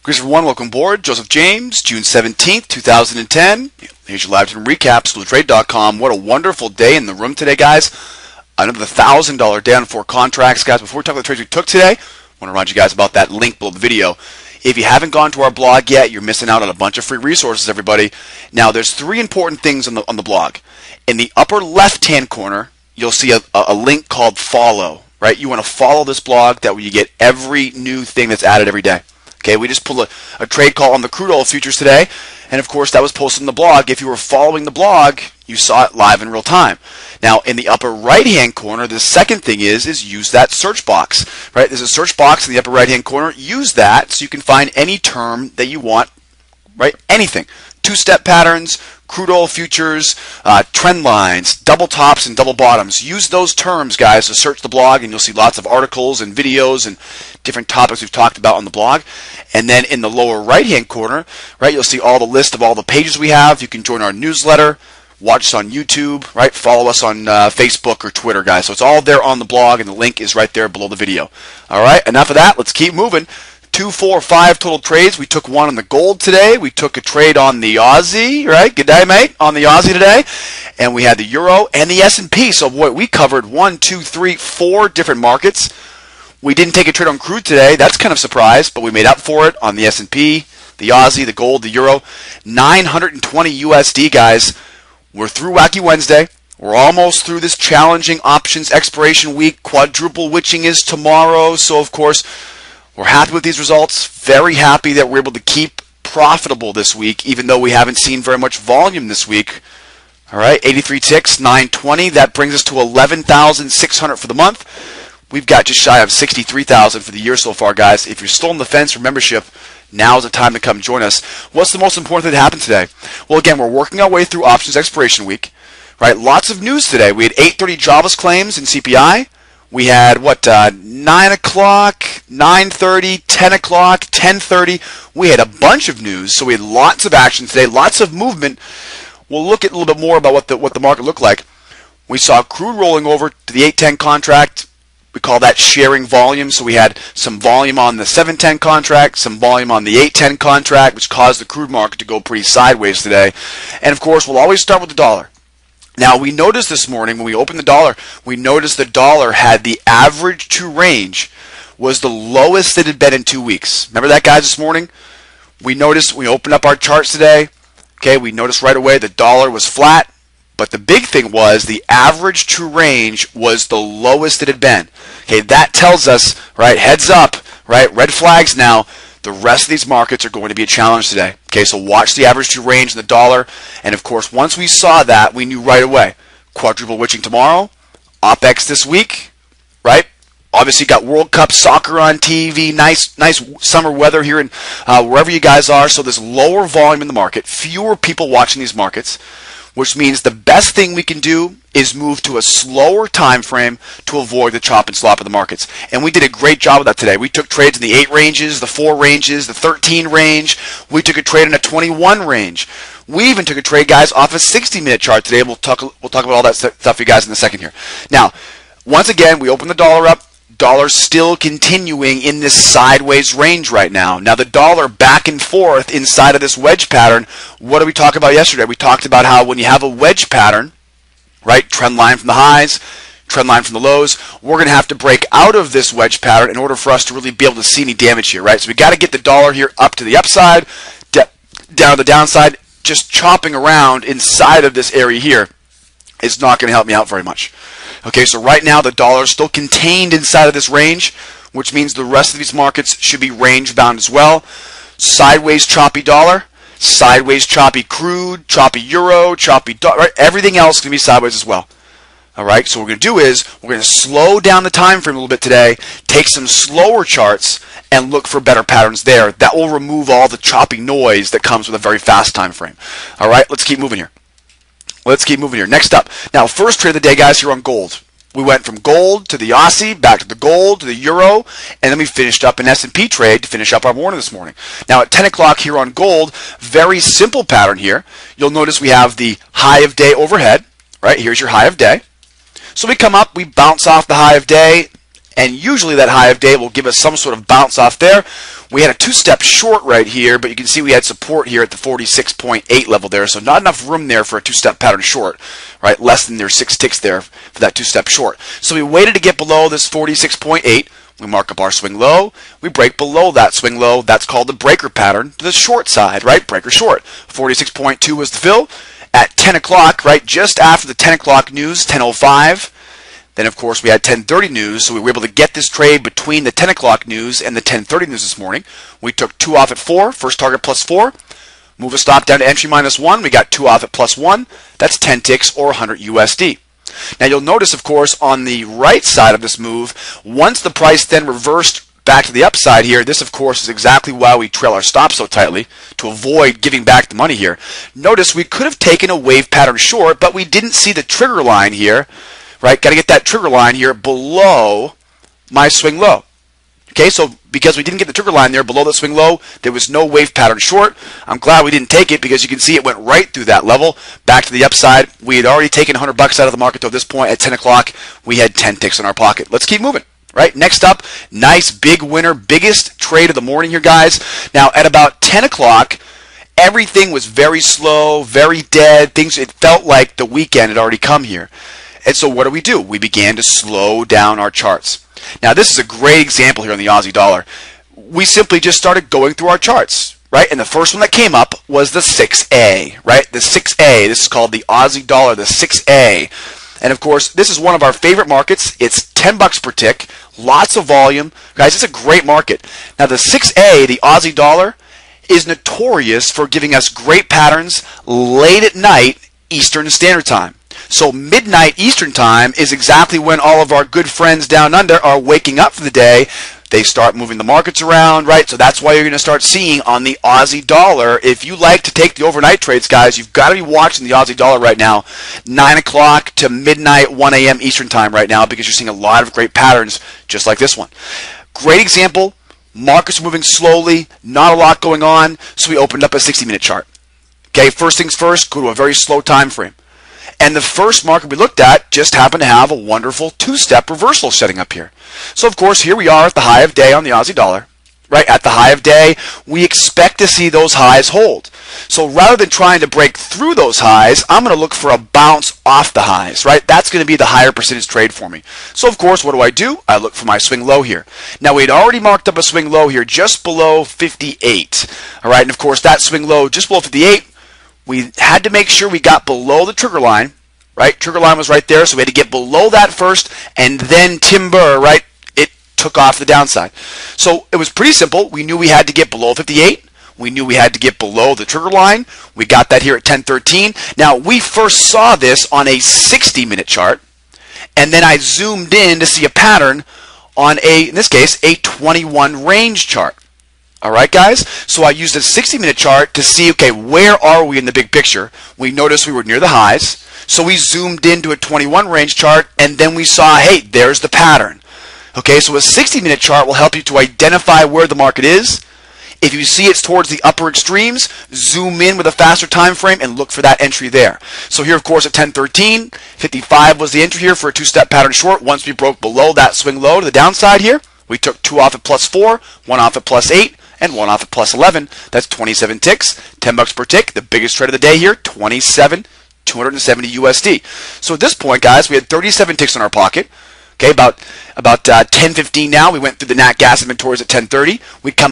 Greetings everyone, welcome aboard. Joseph James, June 17th, 2010. Here's your live time recap, SlowTrade.com. What a wonderful day in the room today, guys. Another $1,000 day on 4 contracts. Guys, before we talk about the trades we took today, I want to remind you guys about that link below the video. If you haven't gone to our blog yet, you're missing out on a bunch of free resources, everybody. Now, there's 3 important things on the blog. In the upper left-hand corner, you'll see a link called Follow, right? You want to follow this blog. That way you get every new thing that's added every day. Okay, we just pulled a trade call on the crude oil futures today, and of course that was posted in the blog. If you were following the blog, you saw it live in real time. Now, in the upper right-hand corner, the second thing is use that search box, right? There's a search box in the upper right-hand corner. Use that so you can find any term that you want, right? Anything. Two-step patterns, crude oil futures, trend lines, double tops and double bottoms. Use those terms, guys, to search the blog, and you'll see lots of articles and videos and different topics we've talked about on the blog. And then in the lower right-hand corner, right, you'll see all the list of all the pages we have. You can join our newsletter, watch us on YouTube, right? Follow us on Facebook or Twitter, guys. So it's all there on the blog, and the link is right there below the video. All right, enough of that. Let's keep moving. 2, 4, 5 total trades. We took one on the gold today. We took a trade on the Aussie, right? Good day, mate. On the Aussie today. And we had the Euro and the S&P. So, boy, we covered 1, 2, 3, 4 different markets. We didn't take a trade on crude today. That's kind of a surprise, but we made up for it on the S&P, the Aussie, the gold, the Euro. 920 USD, guys. We're through Wacky Wednesday. We're almost through this challenging options expiration week. Quadruple witching is tomorrow. So, of course, we're happy with these results. Very happy that we're able to keep profitable this week, even though we haven't seen very much volume this week. All right, 83 ticks, 920. That brings us to 11,600 for the month. We've got just shy of 63,000 for the year so far, guys. If you're still on the fence for membership, now's the time to come join us. What's the most important thing that happened today? Well, again, we're working our way through options expiration week. Right, lots of news today. We had 8:30 jobless claims in CPI. We had, 9 o'clock, 9:30, 10 o'clock, 10:30. We had a bunch of news, so we had lots of action today, lots of movement. We'll look at a little bit more about what the market looked like. We saw crude rolling over to the 810 contract. We call that sharing volume. So we had some volume on the 710 contract, some volume on the 810 contract, which caused the crude market to go pretty sideways today. And, of course, we'll always start with the dollar. Now, we noticed this morning when we opened the dollar, we noticed the dollar had the average to range was the lowest it had been in 2 weeks. Remember that, guys, this morning? We noticed, we opened up our charts today. Okay, we noticed right away the dollar was flat, but the big thing was the average to range was the lowest it had been. Okay, that tells us, right, heads up, right, red flags now. The rest of these markets are going to be a challenge today. Okay, so watch the average to range in the dollar. And, of course, once we saw that, we knew right away. Quadruple witching tomorrow. OPEX this week, right? Obviously, got World Cup soccer on TV. Nice summer weather here in wherever you guys are. So there's lower volume in the market. Fewer people watching these markets, which means the best thing we can do is move to a slower time frame to avoid the chop and slop of the markets. And we did a great job of that today. We took trades in the 8 ranges, the 4 ranges, the 13 range. We took a trade in a 21 range. We even took a trade, guys, off a 60-minute chart today. We'll talk about all that stuff for you guys in a second here. Now, once again, we open the dollar up. Dollar still continuing in this sideways range right now. Now, the dollar back and forth inside of this wedge pattern. What did we talk about yesterday? We talked about how when you have a wedge pattern, right, trend line from the highs, trend line from the lows, we're going to have to break out of this wedge pattern in order for us to really be able to see any damage here, right? So we got to get the dollar here up to the upside, down to the downside. Just chopping around inside of this area here is not going to help me out very much. Okay, so right now the dollar is still contained inside of this range, which means the rest of these markets should be range bound as well. Sideways choppy dollar, sideways choppy crude, choppy euro, choppy dollar, right? Everything else is going to be sideways as well. All right, so what we're going to do is we're going to slow down the time frame a little bit today, take some slower charts, and look for better patterns there. That will remove all the choppy noise that comes with a very fast time frame. All right, let's keep moving here. Next up. Now, first trade of the day, guys, here on gold. We went from gold to the Aussie, back to the gold, to the euro, and then we finished up an S&P trade to finish up our morning this morning. Now, at 10 o'clock here on gold, very simple pattern here. You'll notice we have the high of day overhead, right? Here's your high of day. So we come up, we bounce off the high of day, And usually that high of day will give us some sort of bounce off there. We had a two-step short right here, but you can see we had support here at the 46.8 level there, so not enough room there for a two-step pattern short, right? Less than their 6 ticks there for that two-step short. So we waited to get below this 46.8. We mark up our swing low. We break below that swing low. That's called the breaker pattern to the short side, right? Breaker short. 46.2 was the fill. At 10 o'clock, right, just after the 10 o'clock news, 10:05, then, of course, we had 10:30 news, so we were able to get this trade between the 10 o'clock news and the 10:30 news this morning. We took 2 off at 4, first target plus 4. Move a stop down to entry minus 1. We got 2 off at plus 1. That's 10 ticks or 100 USD. Now, you'll notice, of course, on the right side of this move, once the price then reversed back to the upside here, this, of course, is exactly why we trail our stop so tightly, to avoid giving back the money here. Notice we could have taken a wave pattern short, but we didn't see the trigger line here. Right, got to get that trigger line here below my swing low. Okay, so because we didn't get the trigger line there below the swing low, there was no wave pattern short. I'm glad we didn't take it because you can see it went right through that level, back to the upside. We had already taken $100 out of the market to this point. At 10 o'clock, we had 10 ticks in our pocket. Let's keep moving. Right, next up, nice big winner, biggest trade of the morning here, guys. Now, at about 10 o'clock, everything was very slow, very dead. It felt like the weekend had already come here. And so what do? We began to slow down our charts. Now, this is a great example here on the Aussie dollar. We simply just started going through our charts, right? And the first one that came up was the 6A, right? The 6A. This is called the Aussie dollar, the 6A. And of course, this is one of our favorite markets. It's $10 per tick, lots of volume. Guys, it's a great market. Now, the 6A, the Aussie dollar, is notorious for giving us great patterns late at night, Eastern Standard Time. So midnight Eastern Time is exactly when all of our good friends down under are waking up for the day. They start moving the markets around, right? So that's why you're going to start seeing on the Aussie dollar. If you like to take the overnight trades, guys, you've got to be watching the Aussie dollar right now, 9 o'clock to midnight, 1 a.m. Eastern Time right now, because you're seeing a lot of great patterns just like this one. Great example. Markets are moving slowly, not a lot going on, so we opened up a 60-minute chart. Okay, first things first, go to a very slow time frame. And the first market we looked at just happened to have a wonderful two-step reversal setting up here. So, of course, here we are at the high of day on the Aussie dollar. Right, at the high of day, we expect to see those highs hold. So rather than trying to break through those highs, I'm going to look for a bounce off the highs, right? That's going to be the higher percentage trade for me. So, of course, what do? I look for my swing low here. Now, we'd already marked up a swing low here just below 58. All right, and, of course, that swing low just below 58, we had to make sure we got below the trigger line, right? Trigger line was right there, so we had to get below that first, and then timber, right? It took off the downside. So it was pretty simple. We knew we had to get below 58. We knew we had to get below the trigger line. We got that here at 10:13. Now, we first saw this on a 60-minute chart, and then I zoomed in to see a pattern on in this case, a 21 range chart. All right, guys? So I used a 60-minute chart to see, okay, where are we in the big picture? We noticed we were near the highs. So we zoomed into a 21 range chart, and then we saw, hey, there's the pattern. Okay, so a 60-minute chart will help you to identify where the market is. If you see it's towards the upper extremes, zoom in with a faster time frame and look for that entry there. So here, of course, at 10:13, 55 was the entry here for a two-step pattern short. Once we broke below that swing low to the downside here, we took 2 off at +4, 1 off at +8, and 1 off at +11. That's 27 ticks, $10 per tick. The biggest trade of the day here, 270 USD. So at this point, guys, we had 37 ticks in our pocket. Okay, about 10:15 now. We went through the nat gas inventories at 10:30. We come